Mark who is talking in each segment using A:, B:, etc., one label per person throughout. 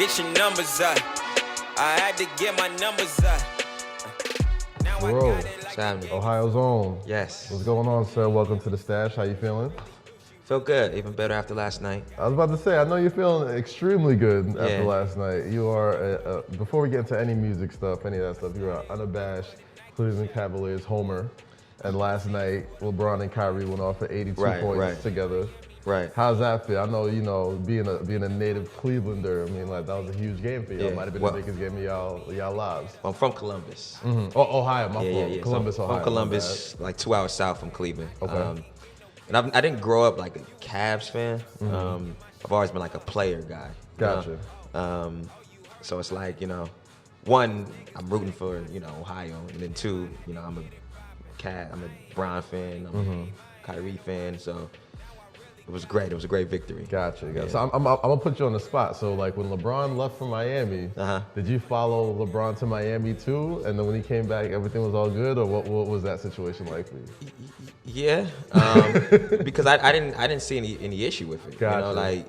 A: Get your numbers up. I had to get my numbers up. Now
B: Jerreau,
C: What's happening?
B: Ohio's own.
C: Yes.
B: What's going on, sir? Welcome to the stash. How you feeling?
C: Feel good. Even better after last night.
B: I was about to say, I know you're feeling extremely good after
C: Yeah.
B: last night. You are, before we get into any music stuff, any of that stuff, you are an unabashed Cleveland Cavaliers homer. And last night, LeBron and Kyrie went off for 82 points together.
C: Right.
B: How's that feel? I know, being a native Clevelander, I mean, like, that was a huge game for you.
C: Yeah.
B: It might have been the biggest game of y'all lives.
C: I'm from Columbus.
B: Oh, Ohio, my fault.
C: Yeah.
B: Columbus,
C: so
B: Ohio.
C: From Columbus, like 2 hours south from Cleveland.
B: Okay.
C: And I didn't grow up like a Cavs fan. I've always been like a player guy.
B: Gotcha.
C: So it's like, one, I'm rooting for, Ohio. And then two, I'm a Bron fan. I'm a Kyrie fan. So it was great. It was a great victory.
B: Gotcha.
C: Yeah.
B: So I'm gonna put you on the spot. So like when LeBron left for Miami, did you follow LeBron to Miami too? And then when he came back, everything was all good, or what was that situation like for you?
C: Yeah, because I didn't see any issue with it.
B: Gotcha.
C: Like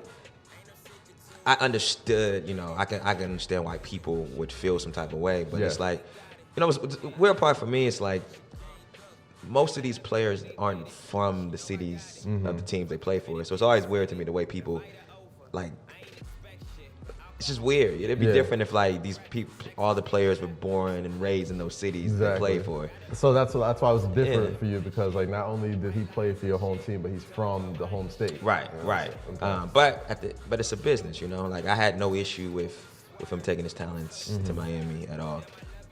C: I understood. I can understand why people would feel some type of way, but it's like, the weird part for me is like most of these players aren't from the cities of the teams they play for, so it's always weird to me the way people like. It's just weird. It'd be different if like these people, all the players were born and raised in those cities they play for.
B: So that's why it was different for you, because like not only did he play for your home team, but he's from the home state.
C: Right.
B: Okay.
C: But it's a business, Like I had no issue with him taking his talents to Miami at all.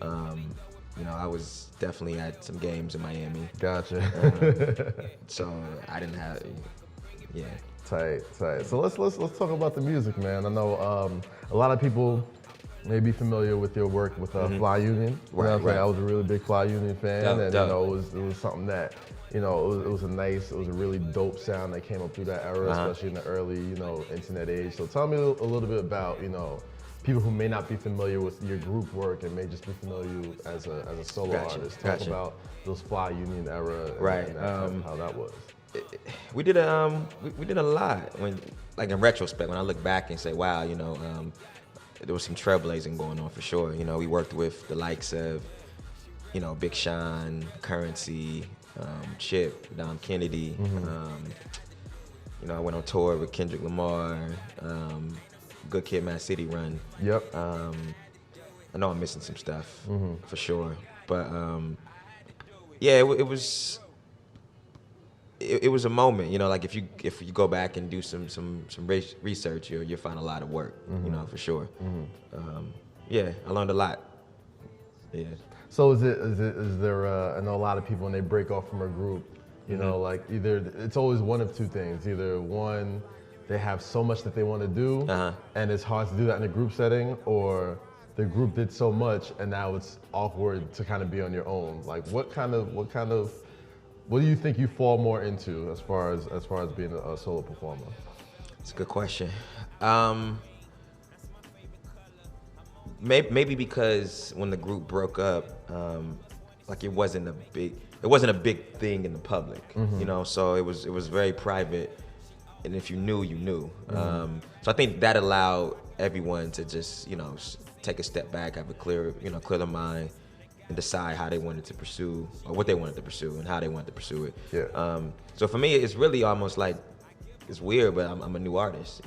C: I was definitely at some games in Miami.
B: Gotcha.
C: So I didn't have,
B: Tight. So let's talk about the music, man. I know a lot of people may be familiar with your work with Fly Union.
C: Right.
B: I was a really big Fly Union fan,
C: Dope.
B: it was something that it was a really dope sound that came up through that era, especially in the early internet age. So tell me a little bit about people who may not be familiar with your group work and may just be familiar with you as a solo artist. Talk about those Fly Union era and how that was.
C: We did a lot when, like in retrospect, when I look back and say, wow, there was some trailblazing going on for sure. We worked with the likes of, Big Sean, Currency, Chip, Dom Kennedy. I went on tour with Kendrick Lamar, Good Kid, Mad City Run.
B: Yep.
C: I know I'm missing some stuff for sure, but it was. It was a moment, like if you go back and do some research, you'll find a lot of work, for sure. I learned a lot. Yeah.
B: So is there? I know a lot of people when they break off from a group, like either it's always one of two things. Either one, they have so much that they want to do, and it's hard to do that in a group setting, or the group did so much and now it's awkward to kind of be on your own. Like what do you think you fall more into as far as being a solo performer?
C: It's a good question. Maybe because when the group broke up, like it wasn't a big thing in the public, So it was very private, and if you knew, you knew. So I think that allowed everyone to just take a step back, have a clear their mind, and decide how they wanted to pursue, or what they wanted to pursue, and how they wanted to pursue it.
B: Yeah.
C: So for me, it's really almost like, it's weird, but I'm a new artist,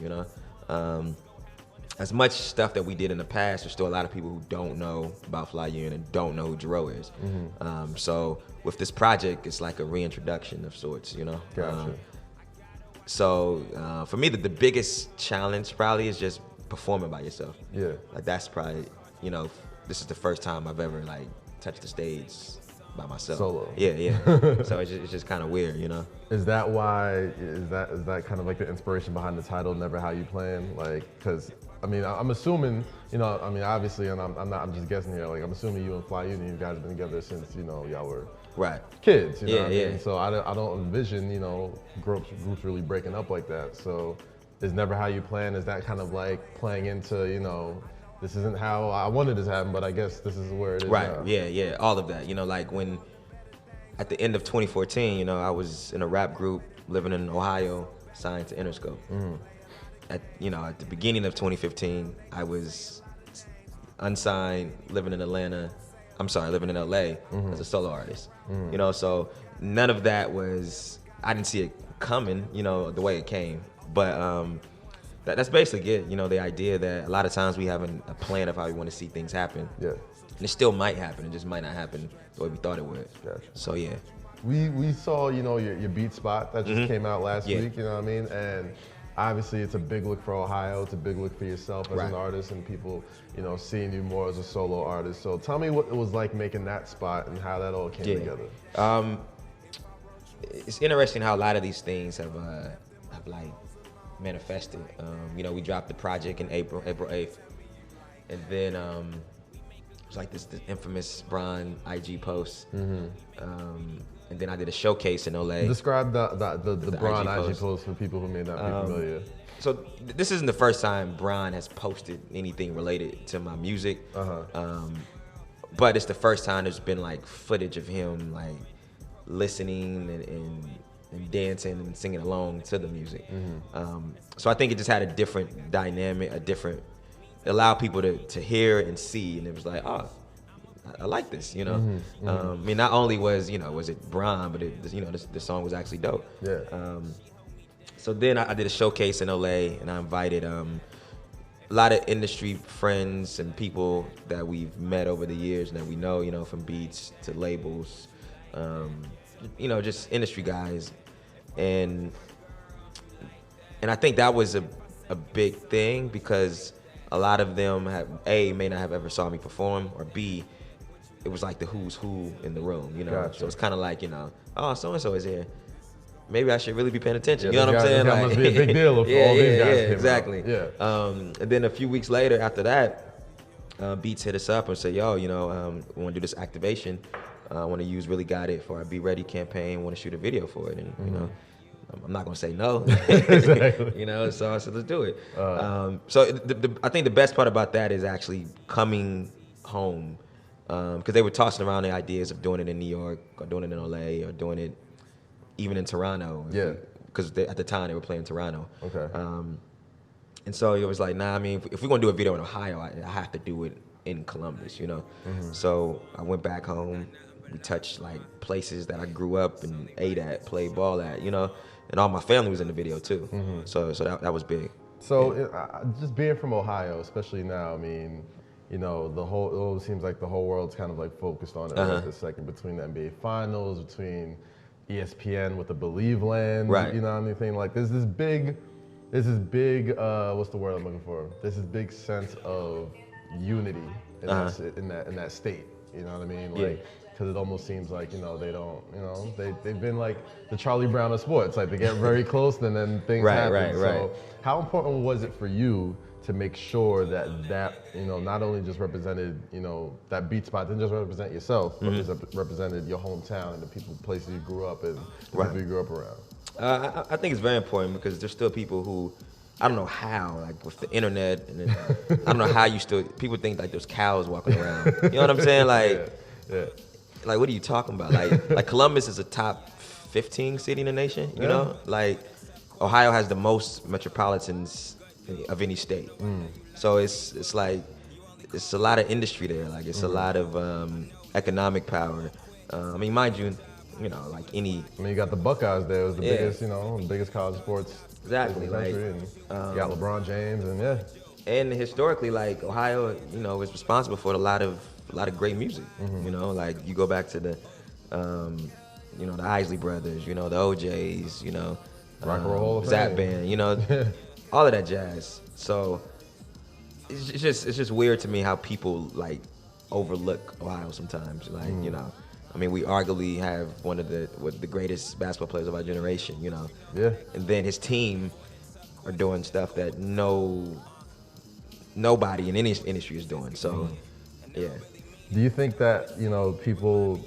C: As much stuff that we did in the past, there's still a lot of people who don't know about Fly Union and don't know who Jerreau is. So with this project, it's like a reintroduction of sorts,
B: Gotcha.
C: So for me, the biggest challenge probably is just performing by yourself.
B: Yeah.
C: Like that's probably, this is the first time I've ever like touched the stage by myself.
B: Solo.
C: Yeah. So it's just kind of weird,
B: Is that why? Is that kind of like the inspiration behind the title, Never How You Plan? Like, because I'm assuming, obviously, and I'm just guessing here. Like, I'm assuming you and Fly Union, you guys have been together since y'all were kids. You know what I mean? So I don't envision groups really breaking up like that. So is Never How You Plan? Is that kind of like playing into this isn't how I wanted it to happen, but I guess this is where it is now.
C: Yeah, all of that. Like when, at the end of 2014, I was in a rap group living in Ohio, signed to Interscope. at the beginning of 2015, I was unsigned, living in LA as a solo artist. So none of that I didn't see it coming, the way it came. But that's basically it. The idea that a lot of times we have a plan of how we want to see things happen.
B: Yeah.
C: And it still might happen. It just might not happen the way we thought it would.
B: Gotcha.
C: So yeah.
B: We saw, your beat spot that just came out last
C: Yeah.
B: week, you know what I mean? And obviously it's a big look for Ohio. It's a big look for yourself as
C: Right.
B: an artist and people, seeing you more as a solo artist. So tell me what it was like making that spot and how that all came together.
C: It's interesting how a lot of these things have like manifested. We dropped the project in April 8th. And then it was like this infamous Bron IG post. And then I did a showcase in LA.
B: Describe the Bron
C: IG
B: IG post for people who may not be familiar.
C: So this isn't the first time Bron has posted anything related to my music. But it's the first time there's been like footage of him like listening and dancing and singing along to the music. So I think it just had a different dynamic, allow people to hear and see, and it was like, oh, I like this, I mean, not only was it Bron, but the song was actually dope.
B: Yeah.
C: So then I did a showcase in LA, and I invited a lot of industry friends and people that we've met over the years and that we know, from beats to labels, just industry guys, and I think that was a big thing because a lot of them may not have ever saw me perform, or B, it was like the who's who in the room,
B: Gotcha.
C: So it's kind of like, oh, so-and-so is here. Maybe I should really be paying attention.
B: Yeah,
C: You know what I'm saying?
B: That must be a big deal if all these guys came
C: exactly.
B: out. Yeah.
C: And then a few weeks later after that, Beats hit us up and said, yo, we want to do this activation. I want to use Really Got It for our Be Ready campaign. Want to shoot a video for it. And, I'm not going to say no.
B: Exactly.
C: So I said, let's do it. So I think the best part about that is actually coming home. Because they were tossing around the ideas of doing it in New York or doing it in LA or doing it even in Toronto.
B: Yeah.
C: Because at the time they were playing Toronto.
B: Okay.
C: And so it was like, nah, I mean, if we're going to do a video in Ohio, I have to do it in Columbus, So I went back home. We touched like places that I grew up and ate at, played ball at, and all my family was in the video too. So that was big.
B: So just being from Ohio, especially now, I mean, it seems like the whole world's kind of like focused on it right this second, between the NBA Finals, between ESPN with the Believe Land,
C: right?
B: Anything like there's this big, what's the word I'm looking for? There's this big sense of unity in that state. You know what I mean? Like, because it almost seems like they don't, they've been like the Charlie Brown of sports. Like they get very close, and then things happen.
C: Right.
B: So how important was it for you to make sure that not only just represented that beat spot didn't just represent yourself, but just represented your hometown and the places you grew up and the people you grew up around?
C: I think it's very important because there's still people who, I don't know how, like with the internet, and I don't know how people think like there's cows walking around. You know what I'm saying? Like, like what are you talking about? Like Columbus is a top 15 city in the nation, you know? Like Ohio has the most metropolitans of any state. So it's like, it's a lot of industry there. Like it's a lot of economic power. I mean, mind you, like any.
B: I mean, you got the Buckeyes there. It was the biggest, the biggest college sports.
C: Exactly.
B: In the country. And you got LeBron James and
C: And historically, like Ohio, is responsible for a lot of great music. Like you go back to the, the Isley Brothers, the OJs,
B: Rock and Roll Hall of
C: Zap
B: Fame.
C: Band, all of that jazz. So it's just weird to me how people like overlook Ohio sometimes. Like I mean, we arguably have one of the greatest basketball players of our generation.
B: Yeah.
C: And then his team are doing stuff that nobody in any industry is doing. So yeah.
B: Do you think that people,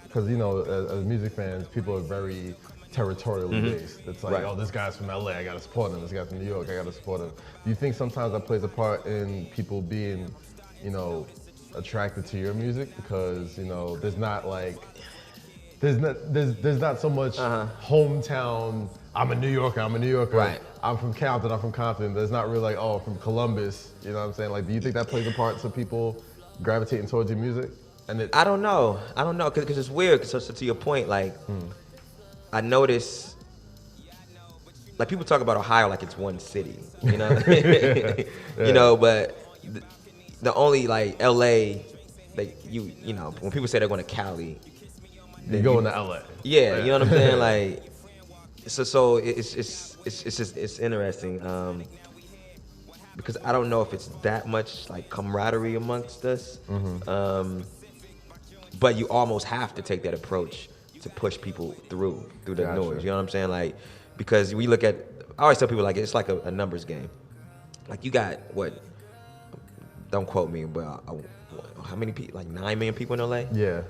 B: because as music fans, people are very territorially based. It's like, oh, this guy's from LA, I gotta support him. This guy's from New York, I gotta support him. Do you think sometimes that plays a part in people being, attracted to your music because there's not so much hometown I'm a New Yorker. I'm a New Yorker.
C: Right.
B: I'm from Compton. I'm from Compton. There's not really like, oh, from Columbus. You know what I'm saying? Like, do you think that plays a part to people gravitating towards your music? And
C: I don't know, because it's weird. So to your point, like, I notice, like, people talk about Ohio like it's one city, you know, you know, but the only like LA, like you know, when people say they're going to Cali,
B: you go into LA.
C: Yeah, you know what I'm saying, like, so it's interesting, because I don't know if it's that much like camaraderie amongst us. But you almost have to take that approach to push people through the
B: Gotcha.
C: noise. You know what I'm saying? Like, because we look at, I always tell people, like, it's like a numbers game. Like, you got what? Don't quote me, but how many people? Like 9 million people in LA.
B: Yeah.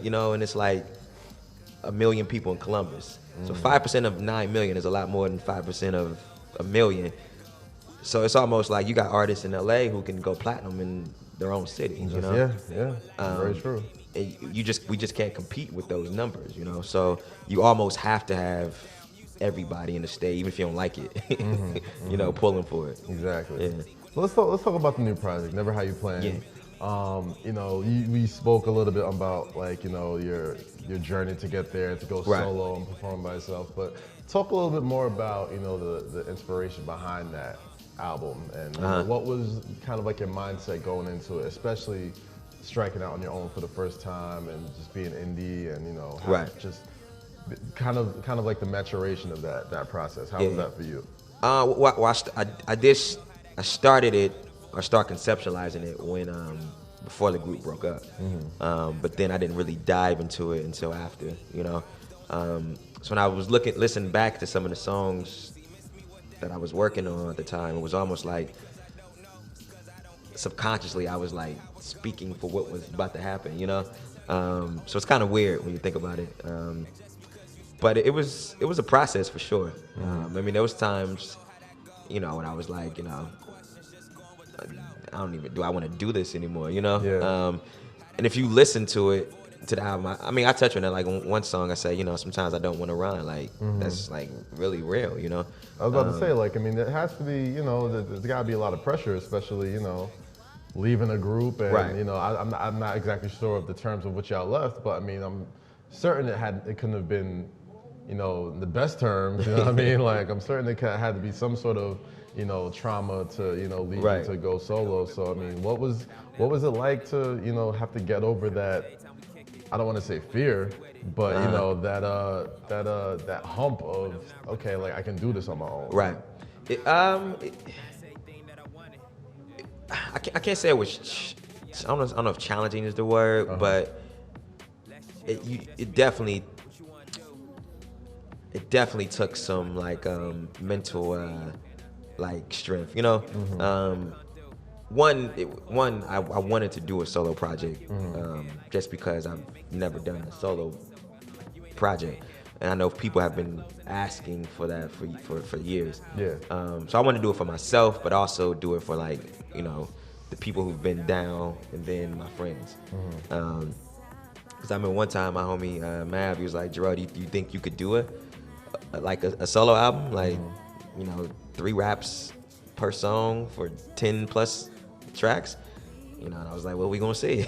C: You know, and it's like 1 million people in Columbus. So 5% of 9 million is a lot more than 5% of 1 million. So it's almost like you got artists in LA who can go platinum in their own cities. You know?
B: Yeah. Very true.
C: And we just can't compete with those numbers, you know. So you almost have to have everybody in the state, even if you don't like it, you know, pulling for it.
B: Exactly.
C: Yeah.
B: So let's talk about the new project, Never How You Plan.
C: Yeah.
B: You know, we spoke a little bit about, like, you know, your journey to get there, to go
C: Right.
B: solo and perform by yourself. But talk a little bit more about, you know, the inspiration behind that album, and you know, what was kind of like your mindset going into it, especially striking out on your own for the first time and just being indie, and you know, just kind of like the maturation of that process. How was that for you?
C: Well, I started it, or start conceptualizing it when before the group broke up. But then I didn't really dive into it until after, you know. So when I was listening back to some of the songs that I was working on at the time, it was almost like subconsciously I was like speaking for what was about to happen, you know. So it's kind of weird when you think about it. But it was a process for sure. I mean, there was times, you know, when I was like, you know, do I want to do this anymore, you know?
B: Yeah.
C: And if you listen to it, to the album, I mean, I touch on it, like one song I say, you know, sometimes I don't want to run, like, that's like really real, you know?
B: I was about to say, like, I mean, it has to be, you know, there's got to be a lot of pressure, especially, you know, leaving a group, and you know, I'm not exactly sure of the terms of what y'all left, but I mean, I'm certain it couldn't have been, you know, the best terms, you know what I mean? Like, I'm certain it had to be some sort of, you know, trauma to, you know, lead you to go solo. So I mean, what was it like to, you know, have to get over that, I don't want to say fear, but you know, that hump of, okay, like, I can do this on my own.
C: Right. I can't say it was, I don't know if challenging is the word, but it definitely took some like mental like strength, you know. One, I wanted to do a solo project, just because I've never done a solo project, and I know people have been asking for that for years.
B: Yeah.
C: So I want to do it for myself, but also do it for, like, you know, the people who've been down, and then my friends. Because I remember one time my homie Mav, he was like, Jerreau, do you think you could do it? Like a solo album, like, you know, 3 raps per song for 10 plus tracks, you know. And I was like, well, we gonna see,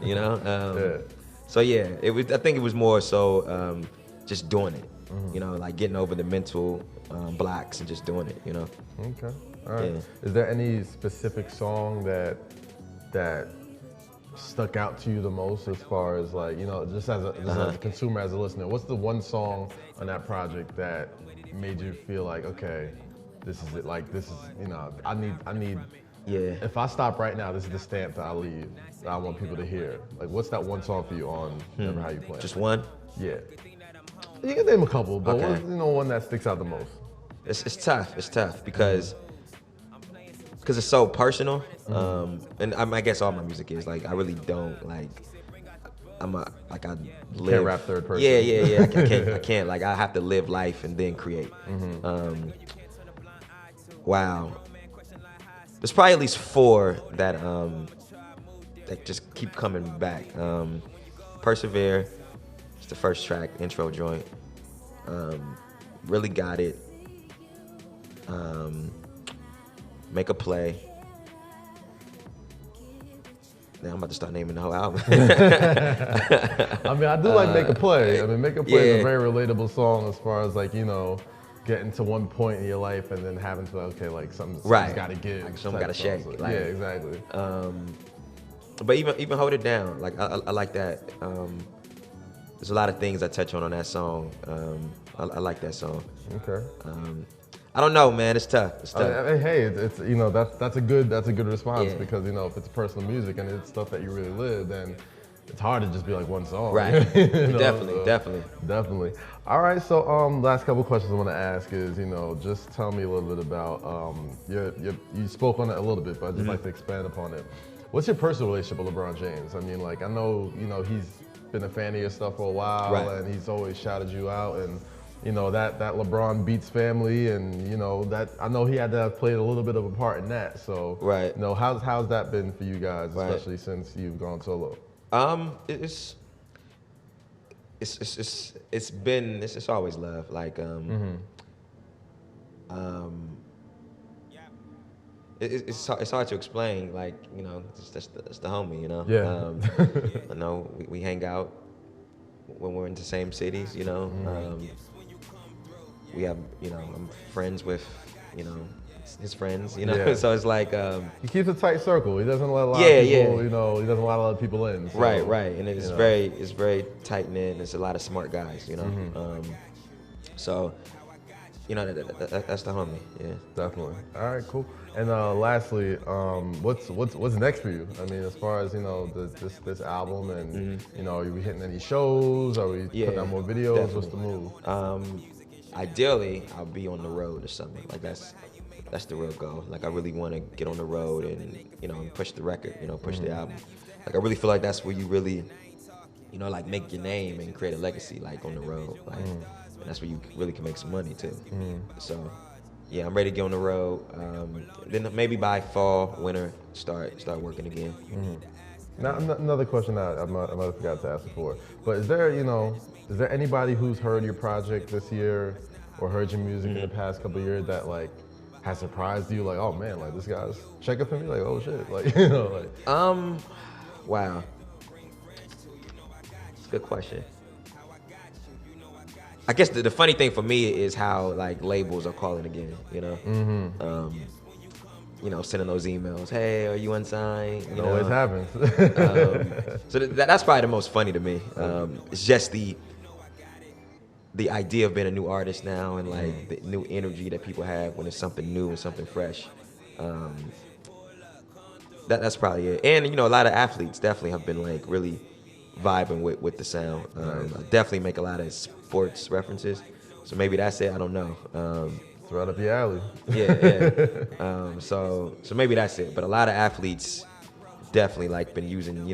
C: you know. So yeah, I think it was more so just doing it, you know, like getting over the mental blocks and just doing it, you know.
B: Okay, all right.
C: Yeah.
B: Is there any specific song that stuck out to you the most, as far as, like, you know, just as a consumer, as a listener? What's the one song on that project that made you feel like, okay, this is it, like, this is, you know, I need if I stop right now, this is the stamp that I leave, that I want people to hear? Like, what's that one song for you on Never How You Plan?
C: Just one?
B: Yeah. You can name a couple, but
C: Okay.
B: what's, you know, one that sticks out the most?
C: It's tough. It's tough because it's so personal. And I guess all my music is, like, I really don't, like, I live.
B: Can't rap third person.
C: Yeah. I can't. Like, I have to live life and then create. Wow. There's probably at least 4 that just keep coming back. Persevere, it's the first track, intro joint. Really Got It, Make a Play. Now I'm about to start naming the whole album.
B: I mean, I do like Make a Play. I mean, Make a Play is a
C: yeah.
B: very relatable song as far as like, you know, getting to one point in your life and then having to, okay, like something's
C: Right.
B: got to give.
C: Like something
B: type
C: gotta
B: song.
C: shake,
B: So,
C: like-
B: yeah, exactly.
C: But even Hold It Down, like I like that. There's a lot of things I touch on that song. I like that song.
B: Okay.
C: I don't know, man. It's tough. It's tough.
B: I mean, hey, it's you know that's a good response
C: Yeah.
B: because you know if it's personal music and it's stuff that you really live, then it's hard to just be like one song.
C: Right.
B: You know,
C: Definitely.
B: All right. So last couple questions I want to ask is just tell me a little bit about you spoke on it a little bit, but I'd just like to expand upon it. What's your personal relationship with LeBron James? I mean, like I know he's been a fan of your stuff for a while,
C: Right.
B: and he's always shouted you out and. That LeBron Beats family, and that I know he had to have played a little bit of a part in that. So,
C: Right.
B: how's that been for you guys,
C: Right.
B: especially since you've gone solo?
C: It's always love. Like it's hard to explain. Like that's the homie.
B: Yeah.
C: I know we hang out when we're in the same cities. We have, I'm friends with, his friends,
B: Yeah.
C: So it's like,
B: He keeps a tight circle. He doesn't let a lot
C: Yeah,
B: of people,
C: yeah.
B: he doesn't let a lot of people in. So,
C: right, and it's
B: you know.
C: very tight knit. And it's a lot of smart guys, So, that's the homie, yeah.
B: Definitely. All right, cool. And lastly, what's next for you? I mean, as far as this album, and are you hitting any shows? Are we putting out more videos?
C: Definitely.
B: What's the move?
C: Ideally, I'll be on the road or something. Like that's the real goal. Like I really want to get on the road and and push the record, push the album. Like I really feel like that's where you really, like make your name and create a legacy, like on the road. Like and that's where you really can make some money too. So yeah, I'm ready to get on the road. Then maybe by fall, winter, start working again.
B: Now, another question that I might have forgot to ask before, but is there anybody who's heard your project this year or heard your music in the past couple of years that like has surprised you? Like, oh man, like this guy's checking for me. Like, oh shit, like like.
C: Wow. It's a good question. I guess the funny thing for me is how like labels are calling again. Sending those emails. Hey, are you unsigned?
B: It always happens.
C: So that's probably the most funny to me. It's just the idea of being a new artist now and like the new energy that people have when it's something new and something fresh. That's probably it. And a lot of athletes definitely have been like really vibing with the sound. I definitely make a lot of sports references. So maybe that's it. I don't know.
B: It's right up your alley.
C: Yeah. So maybe that's it. But a lot of athletes definitely like been using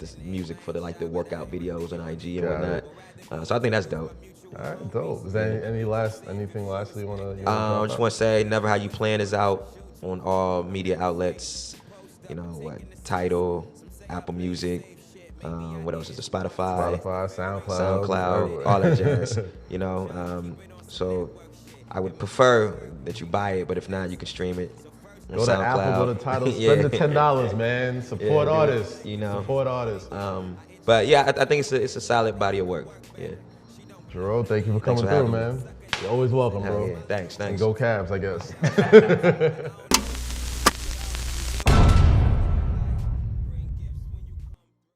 C: this music for the workout videos on IG and whatnot. So I think that's dope.
B: All right, dope. Is there anything lastly you want to?
C: I just want to say, Never How You Plan is out on all media outlets. Tidal, Apple Music. What else is it? Spotify, SoundCloud, all that jazz. So I would prefer that you buy it, but if not, you can stream it. On
B: Go to
C: SoundCloud.
B: Apple, go to Tidal, spend the $10, man. Support artists. Support artists.
C: But yeah, I think it's a solid body of work. Yeah.
B: Jerreau, thank you for coming
C: for
B: through,
C: having
B: man. You're always welcome,
C: Hell
B: bro.
C: yeah. Thanks.
B: And go Cavs, I guess.